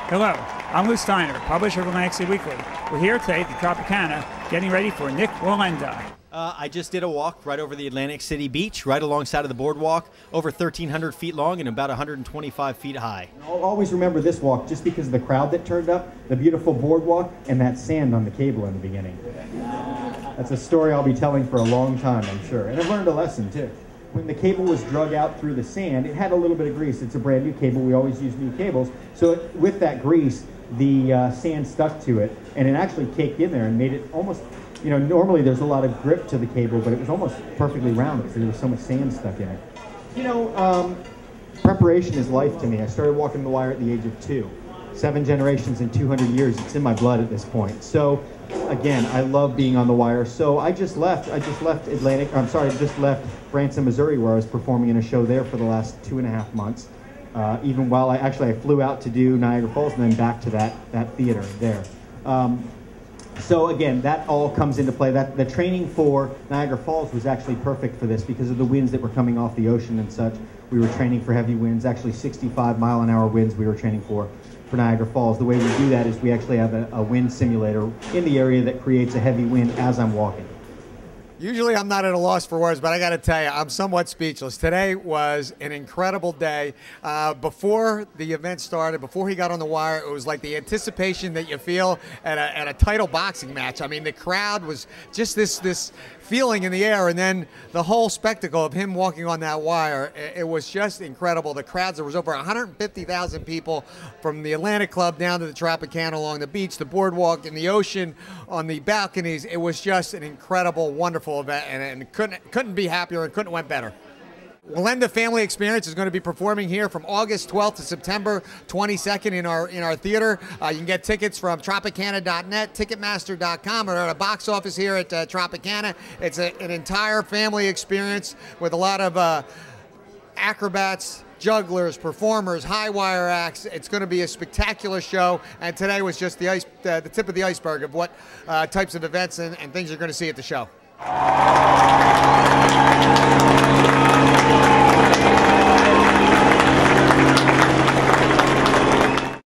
Hello, I'm C.Steiner, publisher of Atlantic City Weekly. We're here today at the Tropicana getting ready for Nik Wallenda. I just did a walk right over the Atlantic City beach, right alongside of the boardwalk, over 1,300 feet long and about 125 feet high. I'll always remember this walk just because of the crowd that turned up, the beautiful boardwalk, and that sand on the cable in the beginning. That's a story I'll be telling for a long time, I'm sure. And I've learned a lesson, too. When the cable was drug out through the sand, it had a little bit of grease. It's a brand new cable. We always use new cables. So with that grease, the sand stuck to it, and it actually caked in there and made it almost, you know, normally there's a lot of grip to the cable, but it was almost perfectly round because there was so much sand stuck in it. You know, preparation is life to me. I started walking the wire at the age of 2. 7 generations in 200 years. It's in my blood at this point. So, again, I love being on the wire. So I just left Branson, Missouri, where I was performing in a show there for the last 2.5 months. Even while I flew out to do Niagara Falls and then back to that theater there. So again, that all comes into play. The training for Niagara Falls was actually perfect for this because of the winds that were coming off the ocean and such. We were training for heavy winds, actually 65-mile-an-hour winds we were training for Niagara Falls. The way we do that is we actually have a wind simulator in the area that creates a heavy wind as I'm walking. Usually I'm not at a loss for words, but I got to tell you, I'm somewhat speechless. Today was an incredible day. Before the event started, before he got on the wire, it was like the anticipation that you feel at a title boxing match. I mean, the crowd was just this feeling in the air, and then the whole spectacle of him walking on that wire, it was just incredible. The crowds, there was over 150,000 people from the Atlantic Club down to the Tropicana along the beach, the boardwalk, in the ocean, on the balconies. It was just an incredible, wonderful event, and couldn't be happier and couldn't have went better. Wallenda Family Experience is going to be performing here from August 12th to September 22nd in our theater. You can get tickets from Tropicana.net, Ticketmaster.com, or at a box office here at Tropicana. It's an entire family experience with a lot of acrobats, jugglers, performers, high wire acts. It's going to be a spectacular show, and today was just the tip of the iceberg of what types of events and things you're going to see at the show.